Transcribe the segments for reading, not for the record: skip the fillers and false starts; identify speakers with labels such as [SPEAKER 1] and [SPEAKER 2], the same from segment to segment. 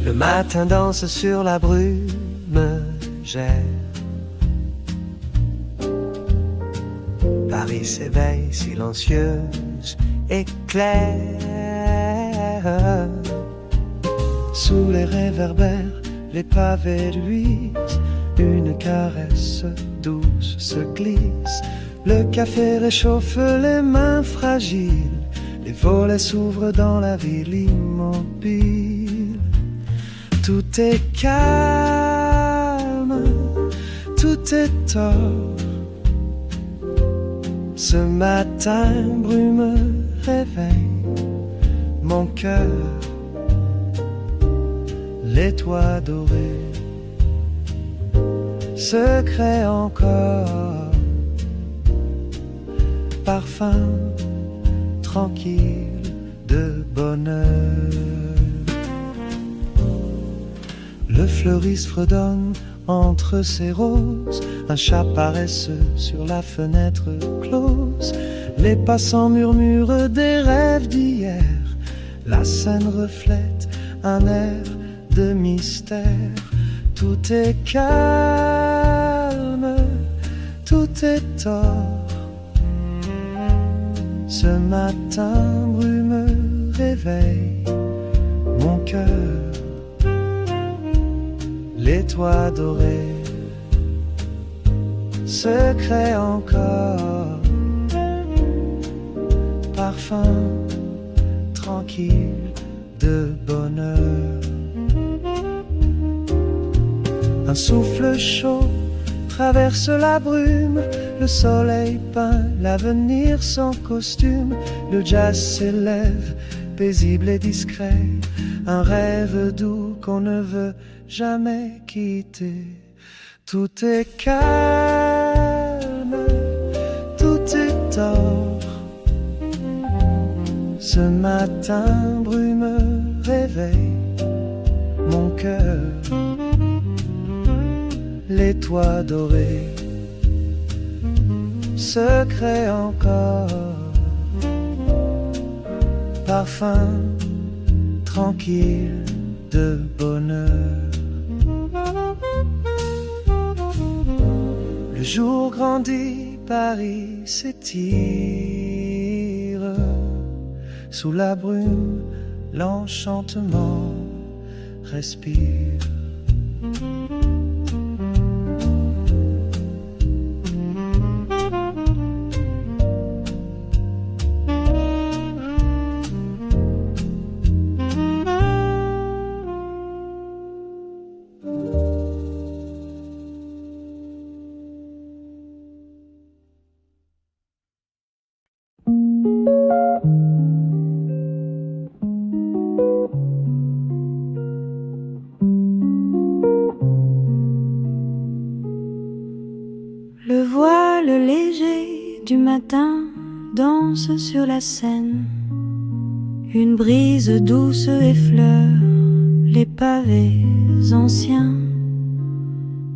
[SPEAKER 1] Le matin danse sur la brume gère. Paris s'éveille silencieuse et claire. Sous les réverbères, les pavés luisent. Une caresse douce se glisse. Le café réchauffe les mains fragiles. Les volets s'ouvrent dans la ville immobile. Tout est calme, tout est tort. Ce matin, brume réveille mon cœur. Les toits dorés, secret encore, parfum tranquille de bonheur. Le fleuriste fredonne entre ses roses, un chat paresseux sur la fenêtre close. Les passants murmurent des rêves d'hier. La scène reflète un air de mystère. Tout est calme, tout est tort. Ce matin, brume réveille mon cœur. Les toits dorés, secret encore, parfum tranquille de bonheur. Un souffle chaud traverse la brume. Le soleil peint l'avenir sans costume. Le jazz s'élève, paisible et discret. Un rêve doux qu'on ne veut jamais quitter. Tout est calme, tout est tort. Ce matin, brume réveille mon cœur. Les toits dorés, secret encore, parfum tranquille de bonheur. Le jour grandit, Paris s'étire. Sous la brume, l'enchantement respire.
[SPEAKER 2] Le voile léger du matin danse sur la Seine. Une brise douce effleure les pavés anciens.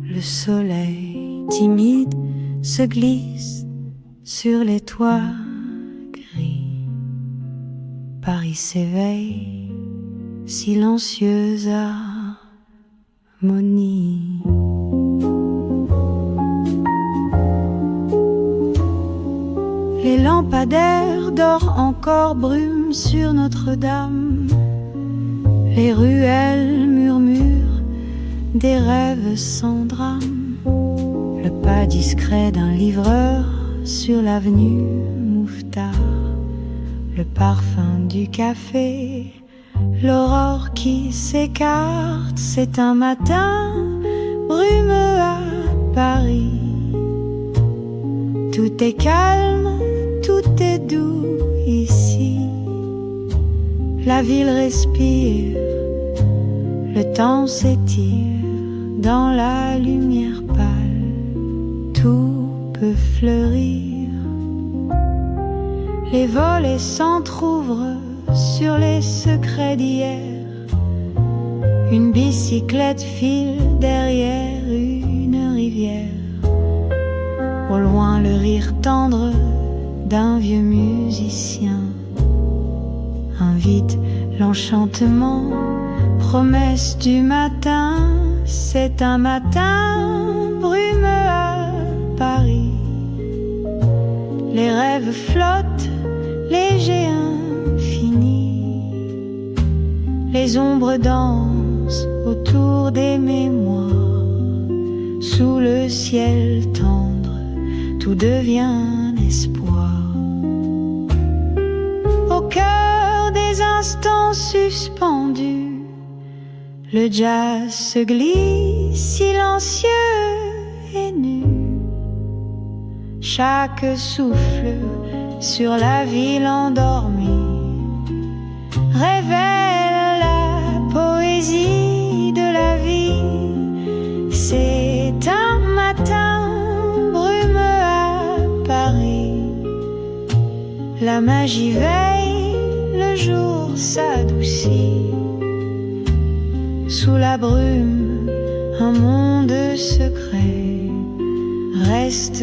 [SPEAKER 2] Le soleil timide se glisse sur les toits gris. Paris s'éveille, silencieuse harmonie. Les lampadaires dorent encore brume sur Notre-Dame. Les ruelles murmurent des rêves sans drame. Le pas discret d'un livreur sur l'avenue Mouffetard. Le parfum du café, l'aurore qui s'écarte. C'est un matin brumeux à Paris. Tout est calme, tout est doux ici. La ville respire, le temps s'étire dans la lumière pâle. Tout peut fleurir. Les volets s'entr'ouvrent sur les secrets d'hier. Une bicyclette file derrière une rivière. Au loin le rire tendre d'un vieux musicien invite l'enchantement Promesse du matin, c'est un matin brumeux à Paris. Les rêves flottent, légers infinis. Les ombres dansent autour des mémoires. Sous le ciel tendre, tout devient espoir. Au cœur des instants suspendus, le jazz se glisse silencieux et nu. Chaque souffle sur la ville endormie révèle la poésie de la vie. C'est un matin brumeux à Paris. La magie veille, le jour s'adoucit. Sous la brume, un monde secret reste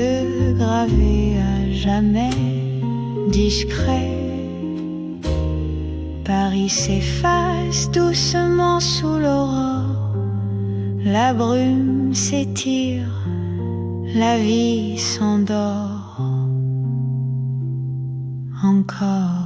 [SPEAKER 2] gravé à jamais, discret. Paris s'efface doucement sous l'aurore. La brume s'étire, la vie s'endort encore.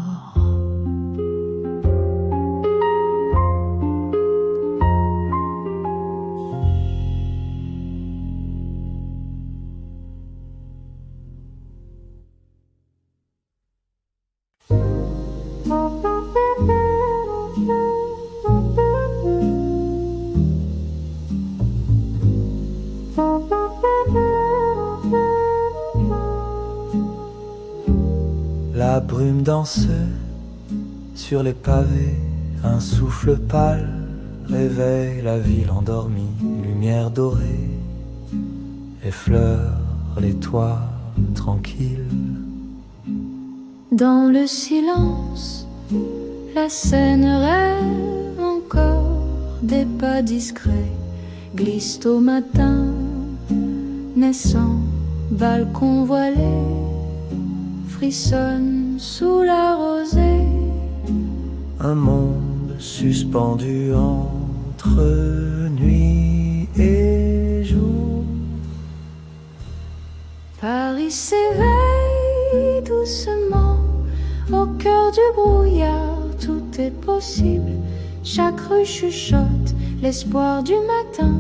[SPEAKER 1] La brume danse sur les pavés, un souffle pâle réveille la ville endormie. Lumière dorée effleure les toits tranquilles.
[SPEAKER 3] Dans le silence, la scène rêve encore. Des pas discrets glissent au matin, naissant, balcon voilé, frissonne sous la rosée.
[SPEAKER 1] Un monde suspendu entre nuit et jour.
[SPEAKER 3] Paris s'éveille doucement au cœur du brouillard. Tout est possible, chaque rue chuchote l'espoir du matin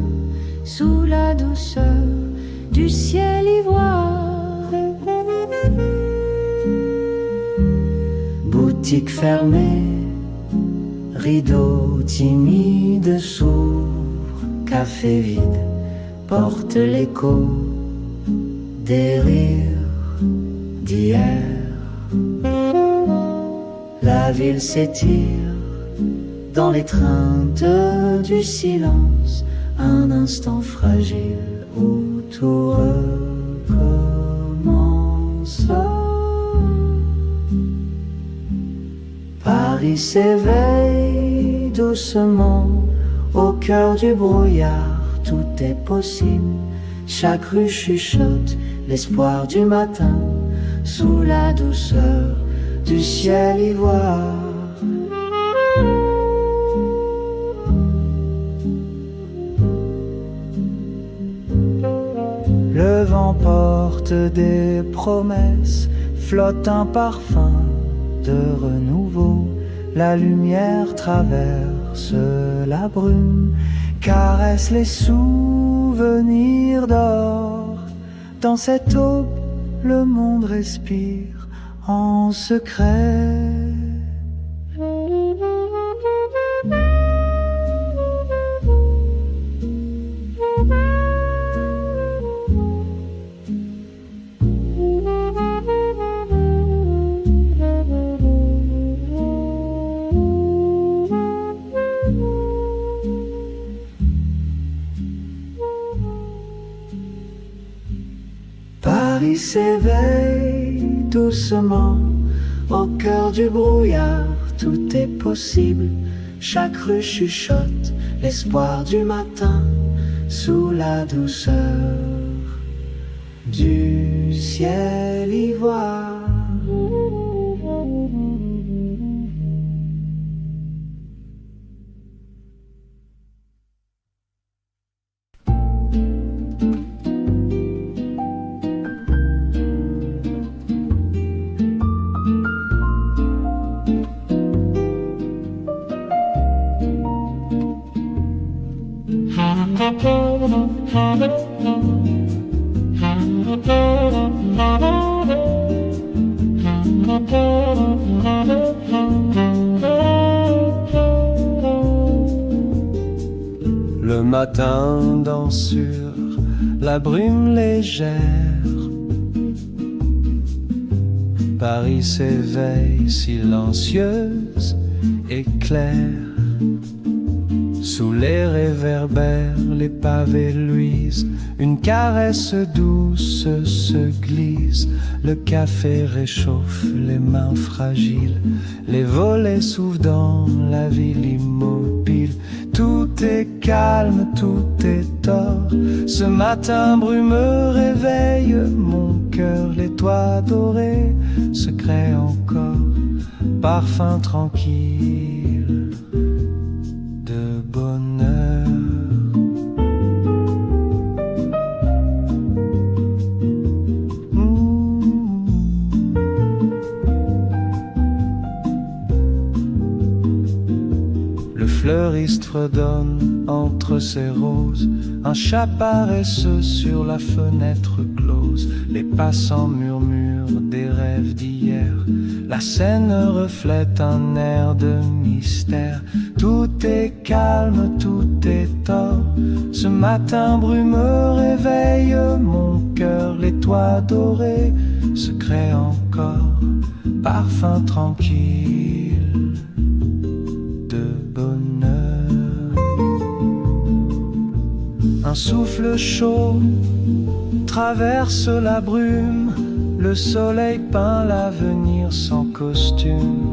[SPEAKER 3] sous la douceur du ciel ivoire.
[SPEAKER 1] Boutique fermée, rideau timide s'ouvre, café vide porte l'écho des rires d'hier. La ville s'étire dans l'étreinte du silence, un instant fragile où tout recommence. Paris s'éveille doucement au cœur du brouillard. Tout est possible, chaque rue chuchote l'espoir du matin sous la douceur du ciel ivoire. Le vent porte des promesses, flotte un parfum de renouveau. La lumière traverse la brume, caresse les souvenirs d'or. Dans cette aube, le monde respire en secret. Paris s'éveille doucement au cœur du brouillard. Tout est possible, chaque rue chuchote l'espoir du matin sous la douceur du ciel ivoire. Le matin danse sur la brume légère. Paris s'éveille silencieuse et claire. Sous les réverbères, les pavés luisent. Une caresse douce se glisse. Le café réchauffe les mains fragiles. Les volets s'ouvrent dans la ville immobile. Tout est calme, tout est or. Ce matin brumeux réveille mon cœur. Les toits dorés se créent encore. Parfum tranquille de bonheur. Le fleuriste fredonne entre ses roses. Un chat paresseux sur la fenêtre close. Les passants murmurent des rêves d'hier. La scène reflète un air de mystère. Tout est calme, tout est or. Ce matin brumeux réveille mon cœur. Les toits dorés se créent encore. Parfum tranquille de bonheur. Un souffle chaud traverse la brume. Le soleil peint l'avenir sans costume.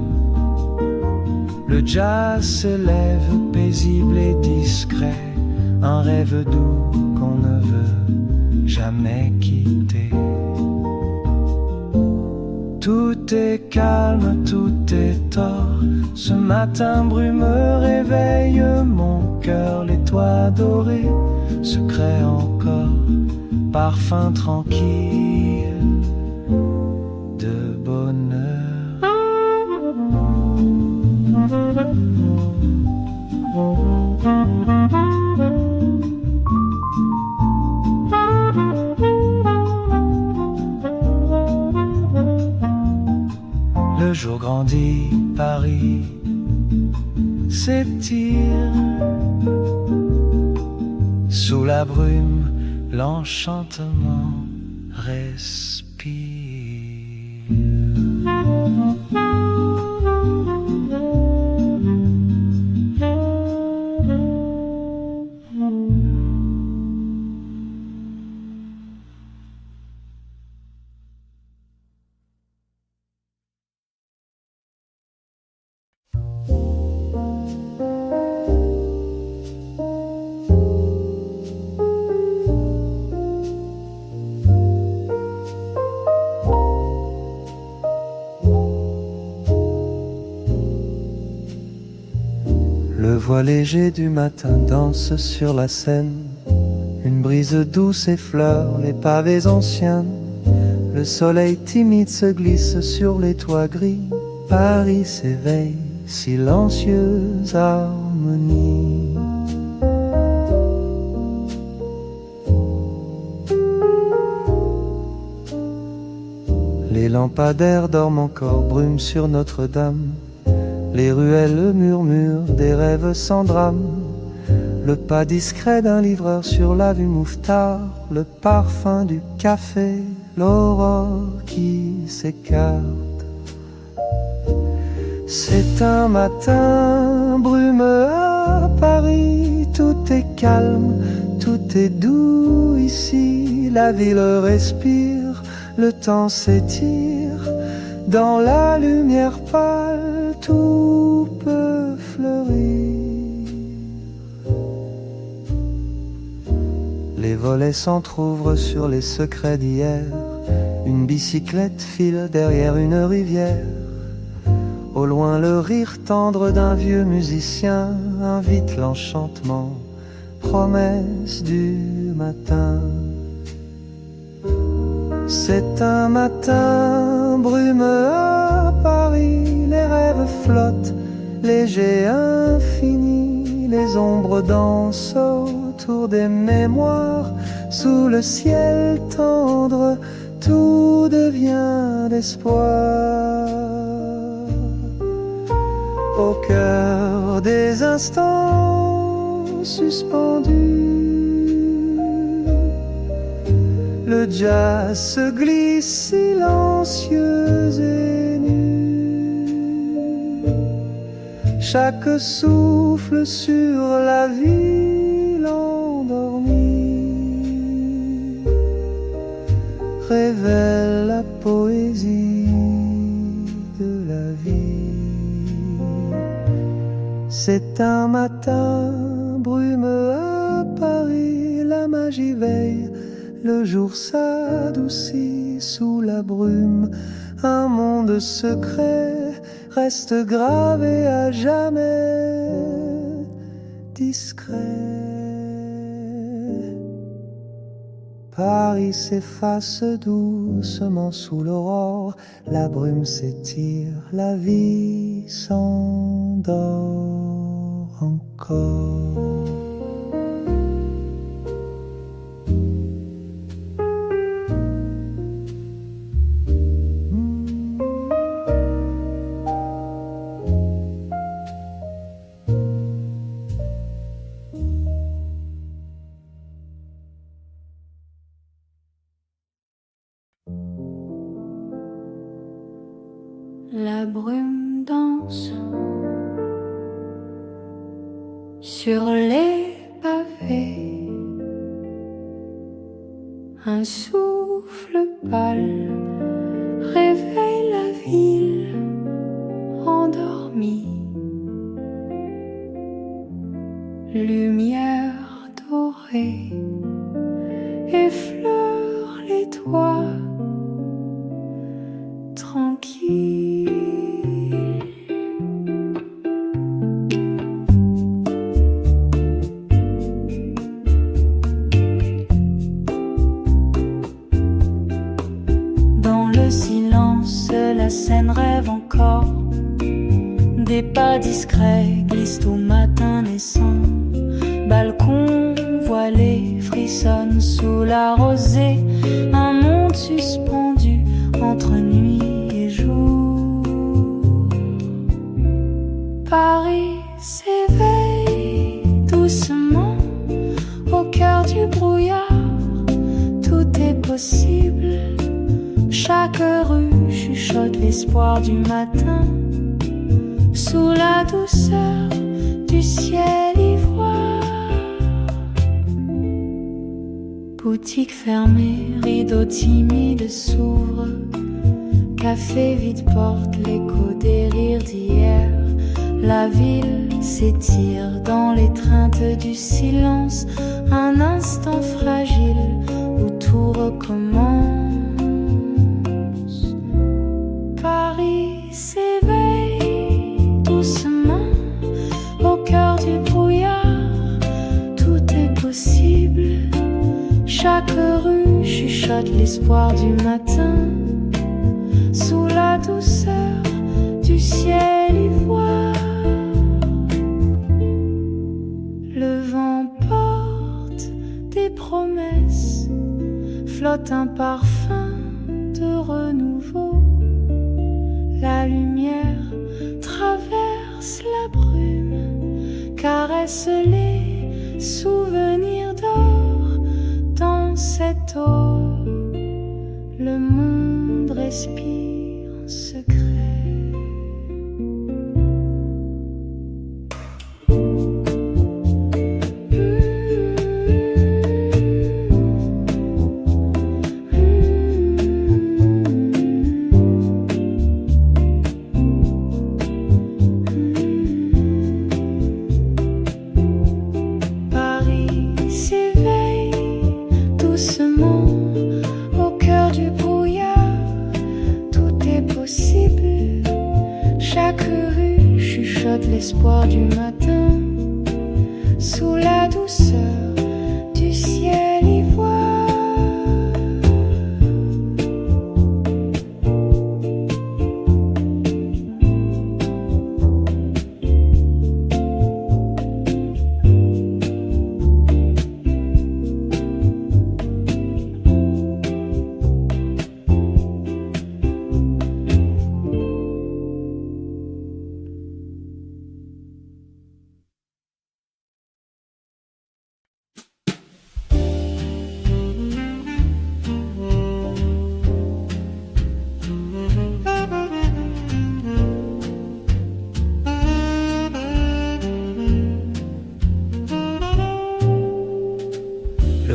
[SPEAKER 1] Le jazz s'élève paisible et discret. Un rêve doux qu'on ne veut jamais quitter. Tout est calme, tout est or. Ce matin brumeux réveille mon cœur. Les toits dorés se créent encore. Parfum tranquille de bonheur. Le jour grandit, Paris s'étire. Sous la brume, l'enchantement respire. Le voile léger du matin danse sur la Seine. Une brise douce effleure les pavés anciens. Le soleil timide se glisse sur les toits gris. Paris s'éveille, silencieuse harmonie. Les lampadaires dorment encore, brume sur Notre-Dame. Les ruelles murmurent des rêves sans drame. Le pas discret d'un livreur sur la vue Mouffetard. Le parfum du café, l'aurore qui s'écarte. C'est un matin brumeux à Paris. Tout est calme, tout est doux ici. La ville respire, le temps s'étire. Dans la lumière pâle, tout peut fleurir. Les volets s'entr'ouvrent sur les secrets d'hier. Une bicyclette file derrière une rivière. Au loin, le rire tendre d'un vieux musicien invite l'enchantement, promesse du matin. C'est un matin brumeux à Paris. Les rêves flottent, légers, infinis. Les ombres dansent autour des mémoires, sous le ciel tendre, tout devient d'espoir. Au cœur des instants suspendus, le jazz se glisse silencieux et nu. Chaque souffle sur la ville endormie révèle la poésie de la vie. C'est un matin, brume à Paris, la magie veille, le jour s'adoucit sous la brume. Un monde secret reste gravé à jamais, discret. Paris s'efface doucement sous l'aurore, la brume s'étire, la vie s'endort encore.
[SPEAKER 3] La brume danse sur les pavés, un souffle pâle réveille la ville endormie. Lumière dorée effleure les toits tranquilles. Dans le silence, la scène rêve encore. Des pas discrets glissent au matin naissant. Balcon voilé frissonne sous la rosée. Un monde suspendu entre nuit et jour. Paris s'éveille doucement au cœur du brouillard. Tout est possible. Chaque rue chuchote l'espoir du matin. Sous la douceur du ciel ivoire. Boutique fermée, rideau timide s'ouvre. Café vide porte l'écho des rires d'hier. La ville s'étire dans l'étreinte du silence. Un instant fragile où tout recommence. Paris s'éveille doucement au cœur du brouillard. Tout est possible. Chaque rue chuchote l'espoir du matin. Sous la douceur du ciel ivoire. Le vent porte des promesses, flotte un parfum de renouveau. La lumière traverse la brume, caresse les souvenirs d'or. Dans cette eau, le monde respire en secret. L'espoir du matin, sous la douceur du ciel ivoire.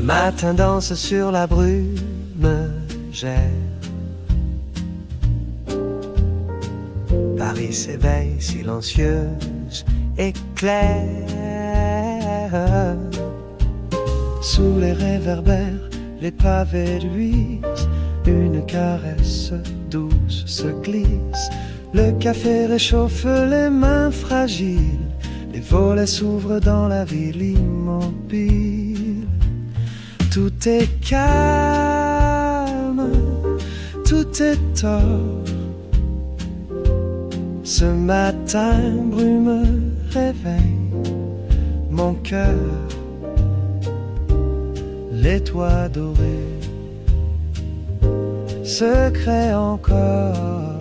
[SPEAKER 1] Le matin danse sur la brume gère. Paris s'éveille, silencieuse et claire. Sous les réverbères, les pavés luisent. Une caresse douce se glisse. Le café réchauffe les mains fragiles. Les volets s'ouvrent dans la ville immobile. Tout est calme, tout est tort. Ce matin, brume réveille mon cœur. Les toits dorés, secret encore,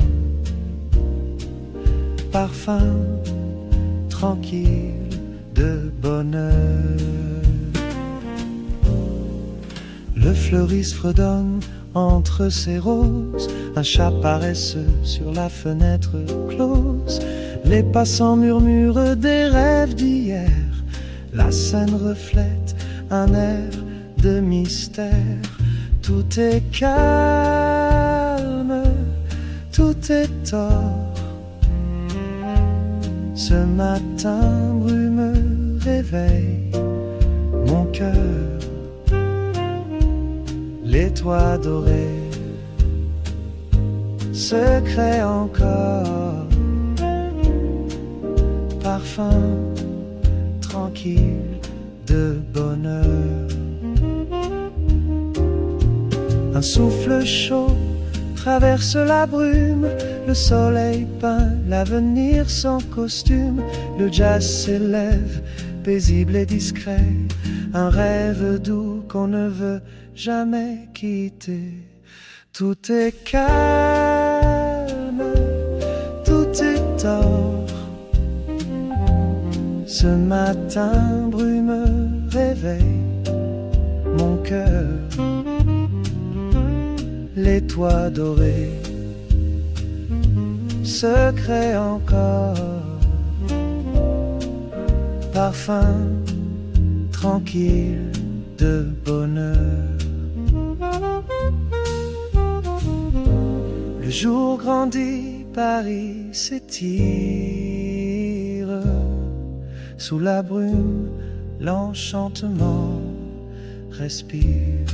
[SPEAKER 1] parfum tranquille de bonheur. Le fleuriste fredonne entre ses roses, un chat paresseux sur la fenêtre close. Les passants murmurent des rêves d'hier. La scène reflète un air de mystère. Tout est calme, tout est tort. Ce matin, brume réveille mon cœur. Les toits dorés, secret encore, parfum tranquille de bonheur. Un souffle chaud traverse la brume. Le soleil peint l'avenir sans costume. Le jazz s'élève, paisible et discret. Un rêve doux qu'on ne veut jamais quitter. Tout est calme, tout est tort. Ce matin, brume réveille mon cœur. Les toits dorés, secret encore, parfum tranquille de bonheur. Le jour grandit, Paris s'étire. Sous la brume, l'enchantement respire.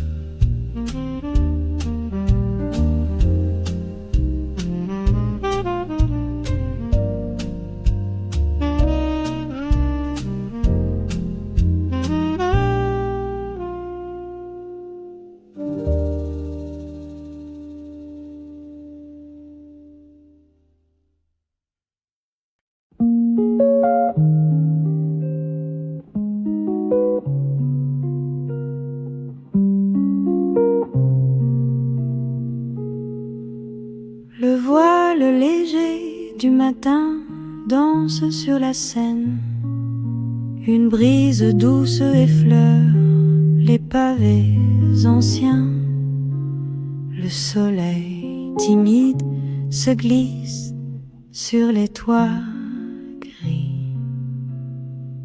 [SPEAKER 2] Le voile léger du matin danse sur la Seine. Une brise douce effleure les pavés anciens. Le soleil timide se glisse sur les toits gris.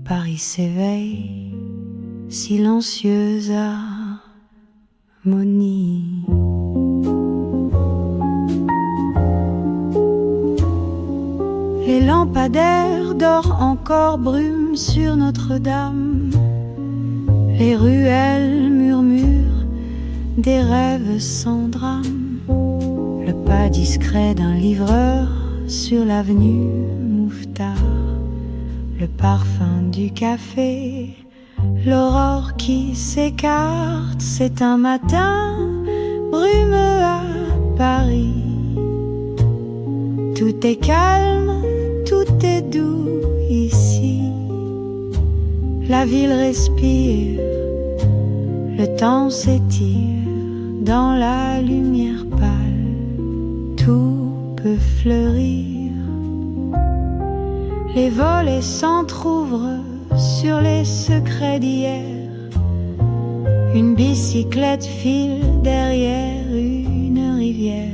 [SPEAKER 2] Paris s'éveille, silencieuse harmonie. Les lampadaires dorent encore brume sur Notre-Dame. Les ruelles murmurent des rêves sans drame. Le pas discret d'un livreur sur l'avenue Mouffetard. Le parfum du café, l'aurore qui s'écarte. C'est un matin brumeux à Paris. Tout est calme, tout est doux ici. La ville respire, le temps s'étire dans la lumière pâle. Tout peut fleurir. Les volets s'entr'ouvrent sur les secrets d'hier. Une bicyclette file derrière une rivière.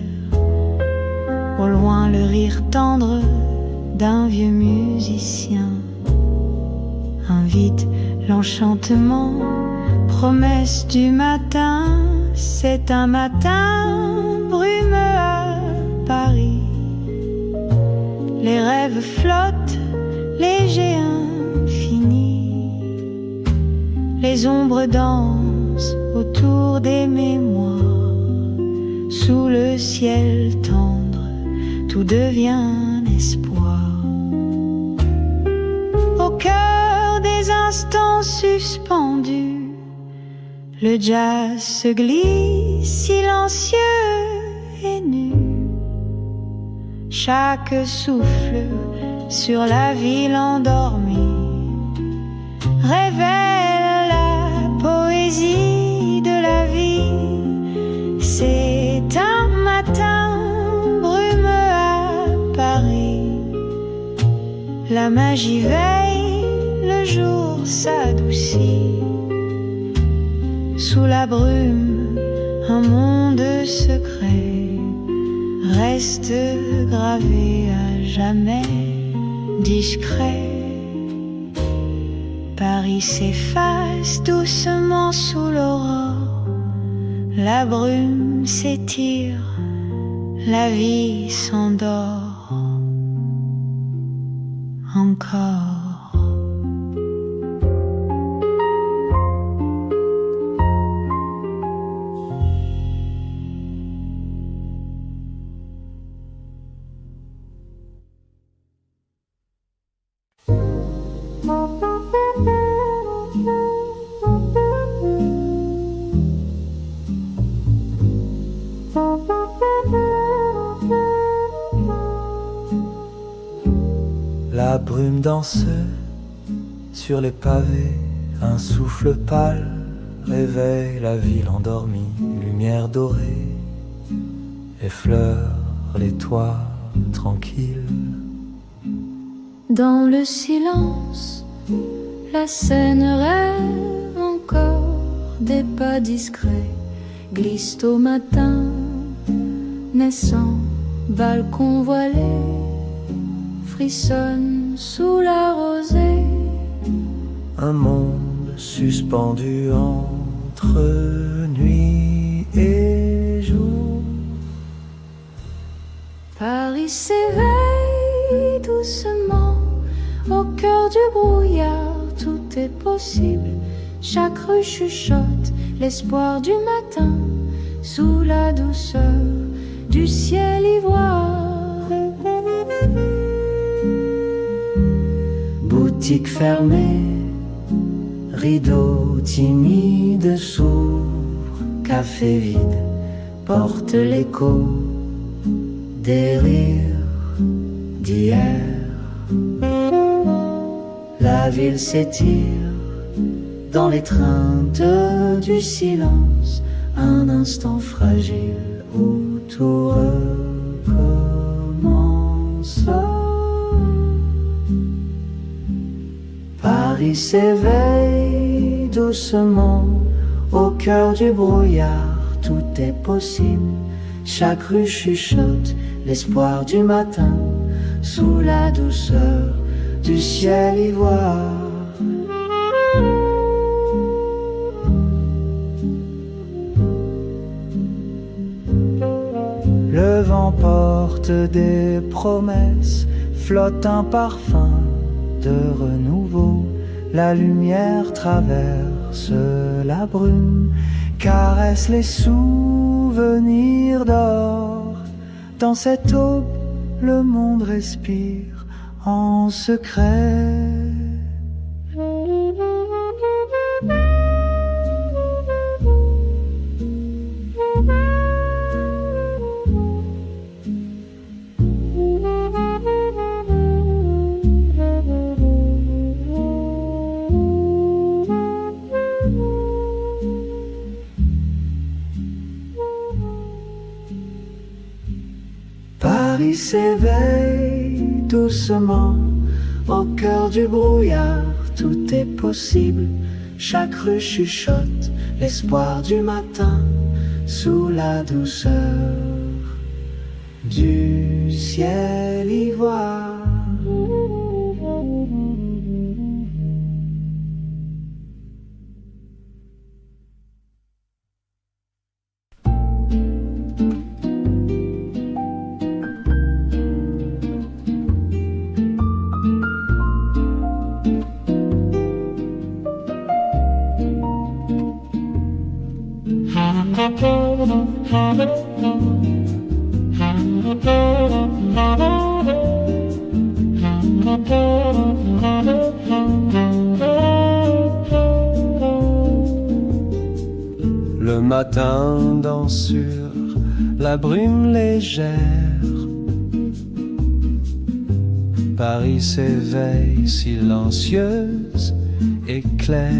[SPEAKER 2] Au loin le rire tendre d'un vieux musicien invite l'enchantement Promesse du matin, c'est un matin brumeux à Paris. Les rêves flottent, légers infinis. Les ombres dansent autour des mémoires. Sous le ciel tendre, tout devient espoir. Au cœur des instants suspendus, le jazz se glisse silencieux et nu. Chaque souffle sur la ville endormie révèle la poésie de la vie. C'est un matin brumeux à Paris. La magie veille, le jour s'adoucit. Sous la brume, un monde secret reste gravé à jamais, discret. Paris s'efface doucement sous l'aurore. La brume s'étire, la vie s'endort encore.
[SPEAKER 1] La brume danse sur les pavés, un souffle pâle réveille la ville endormie. Lumière dorée effleure les toits tranquilles.
[SPEAKER 3] Dans le silence, la scène rêve encore. Des pas discrets glissent au matin, naissant, balcon voilé, frissonne sous la rosée.
[SPEAKER 1] Un monde suspendu entre nuit et jour.
[SPEAKER 3] Paris s'éveille doucement au cœur du brouillard. Tout est possible, chaque rue chuchote l'espoir du matin. Sous la douceur du ciel ivoire.
[SPEAKER 1] Boutique fermée, rideau timide s'ouvre. Café vide porte l'écho des rires d'hier. La ville s'étire dans l'étreinte du silence. Un instant fragile où tout recommence. Paris s'éveille doucement au cœur du brouillard. Tout est possible, chaque rue chuchote l'espoir du matin. Sous la douceur du ciel ivoire. Le vent porte des promesses, flotte un parfum de renouveau. La lumière traverse la brume, caresse les souvenirs d'or. Dans cette aube, le monde respire en secret. Paris s'éveille doucement au cœur du brouillard. Tout est possible, chaque rue chuchote l'espoir du matin. Sous la douceur du ciel ivoire. Le matin danse sur la brume légère. Paris s'éveille silencieuse et claire.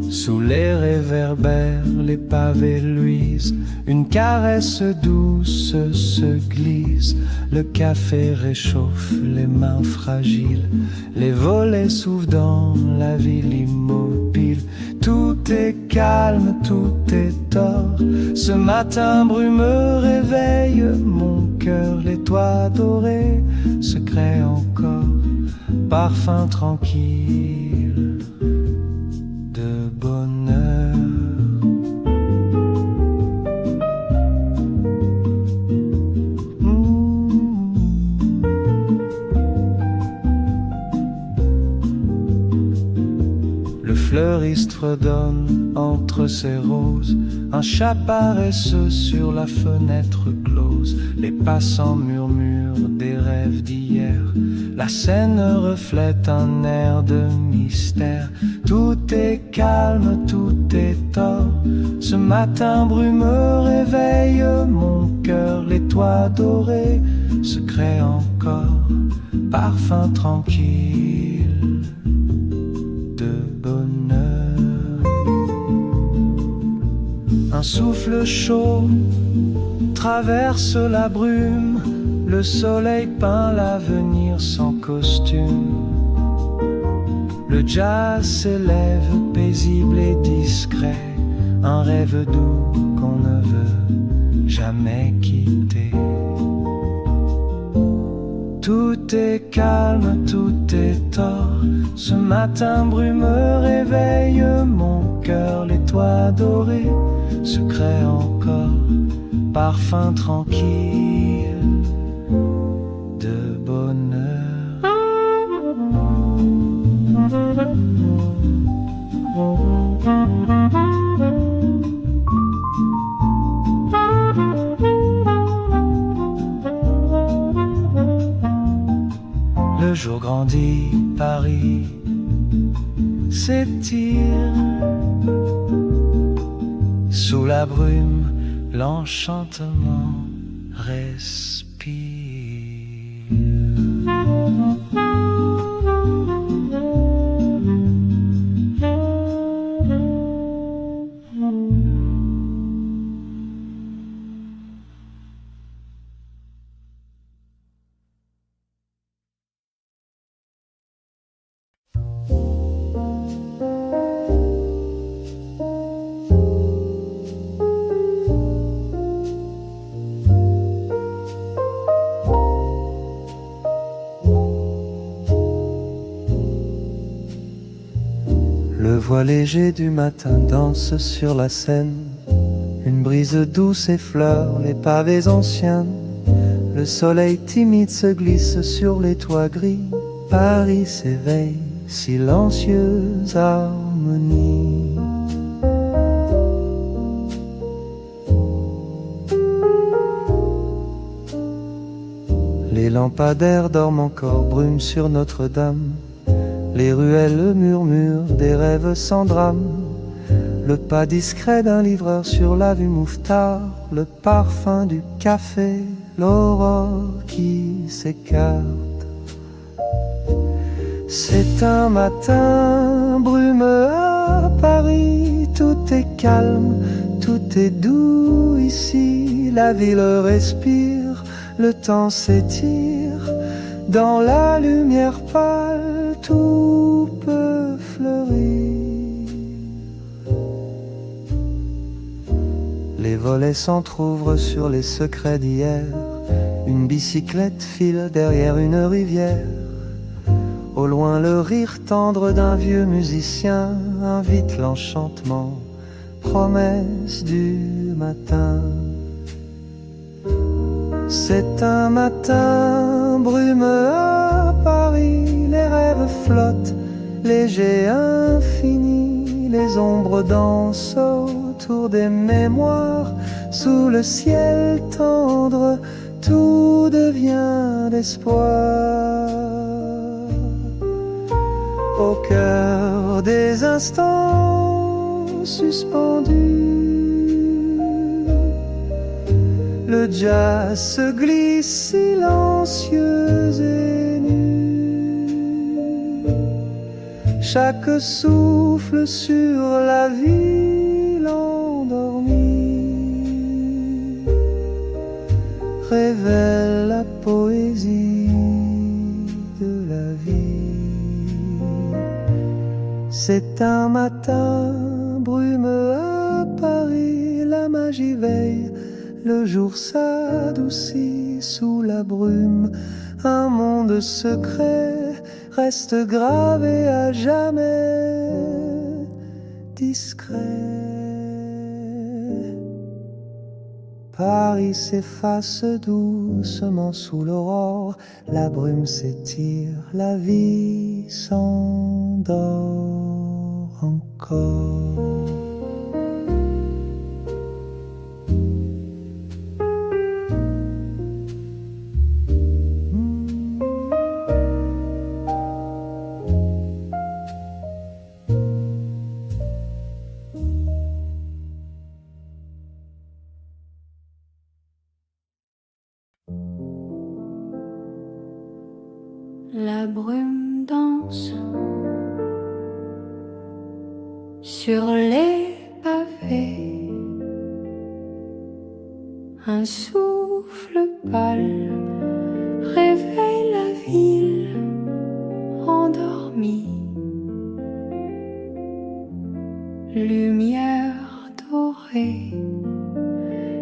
[SPEAKER 1] Sous les réverbères, les pavés luisent. Une caresse douce se glisse. Le café réchauffe les mains fragiles. Les volets s'ouvrent dans la ville immobile. Tout est calme, tout est or. Ce matin brumeux réveille mon cœur. Les toits dorés se créent encore. Parfum tranquille de bonheur. Le fleuriste fredonne entre ses roses. Un chat paresseux sur la fenêtre close. Les passants murmurent des rêves d'hier. La scène reflète un air de mystère. Tout est calme, tout est or. Ce matin brumeux réveille mon cœur. Les toits dorés se créent encore. Parfum tranquille de bonheur. Un souffle chaud traverse la brume. Le soleil peint l'avenir sans costume. Le jazz s'élève paisible et discret. Un rêve doux qu'on ne veut jamais quitter. Tout est calme, tout est or. Ce matin brumeux réveille mon cœur. Les toits dorés se créent encore. Parfum tranquille de bonheur. Le jour grandit, Paris s'étire. Sous la brume, l'enchantement respire. Le voile léger du matin danse sur la Seine. Une brise douce effleure les pavés anciens. Le soleil timide se glisse sur les toits gris. Paris s'éveille, silencieuse harmonie. Les lampadaires dorment encore, brume sur Notre-Dame. Les ruelles murmurent des rêves sans drame. Le pas discret d'un livreur sur la vue Mouffetard. Le parfum du café, l'aurore qui s'écarte. C'est un matin brumeux à Paris. Tout est calme, tout est doux ici. La ville respire, le temps s'étire. Dans la lumière pâle, tout peut fleurir. Les volets s'entr'ouvrent sur les secrets d'hier. Une bicyclette file derrière une rivière. Au loin, le rire tendre d'un vieux musicien invite l'enchantement, promesse du matin. C'est un matin brumeux à Paris. Les rêves flottent, légers, infinis. Les ombres dansent autour des mémoires, sous le ciel tendre, tout devient d'espoir. Au cœur des instants suspendus, le jazz se glisse silencieux et nu. Chaque souffle sur la ville endormie révèle la poésie de la vie. C'est un matin brumeux à Paris, la magie veille, le jour s'adoucit sous la brume. Un monde secret reste gravé à jamais, discret. Paris s'efface doucement sous l'aurore, la brume s'étire, la vie s'endort encore.
[SPEAKER 3] La brume danse sur les pavés, un souffle pâle réveille la ville endormie. Lumière dorée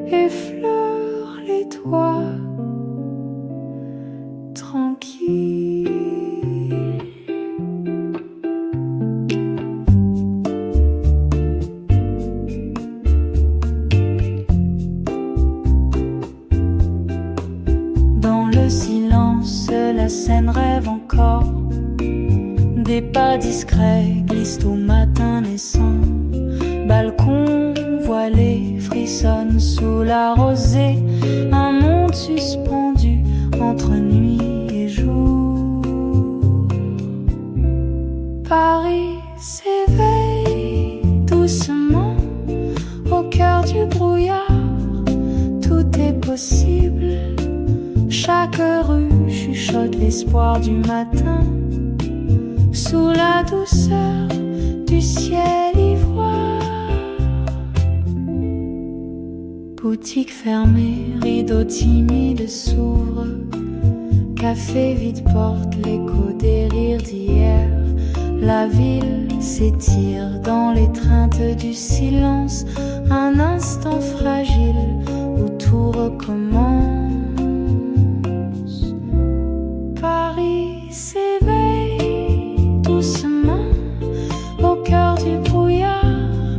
[SPEAKER 3] effleure les toits tranquilles. Dans le silence, la scène rêve encore. Des pas discrets glissent au matin naissant. Balcon voilé frissonne sous la rosée. Un monde suspendu entre nuit et jour. Paris s'éveille doucement au cœur du brouillard. Tout est possible. Chaque rue chuchote l'espoir du matin. Sous la douceur du ciel ivoire. Boutique fermée, rideau timide s'ouvre. Café vide porte l'écho des rires d'hier. La ville s'étire dans l'étreinte du silence. Un instant fragile où tout recommence. Paris s'éveille doucement au cœur du brouillard.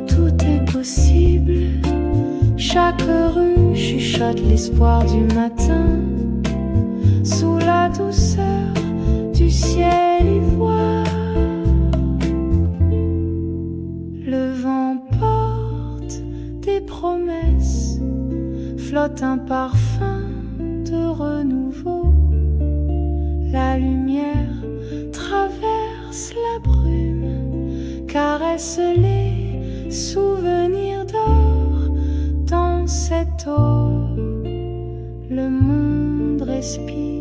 [SPEAKER 3] Tout est possible. Chaque rue chuchote l'espoir du matin. Sous la douceur du ciel ivoire. Le vent porte des promesses, flotte un parfum de renouveau. La lumière traverse la brume, caresse les souvenirs d'or. Dans cette eau, le monde respire.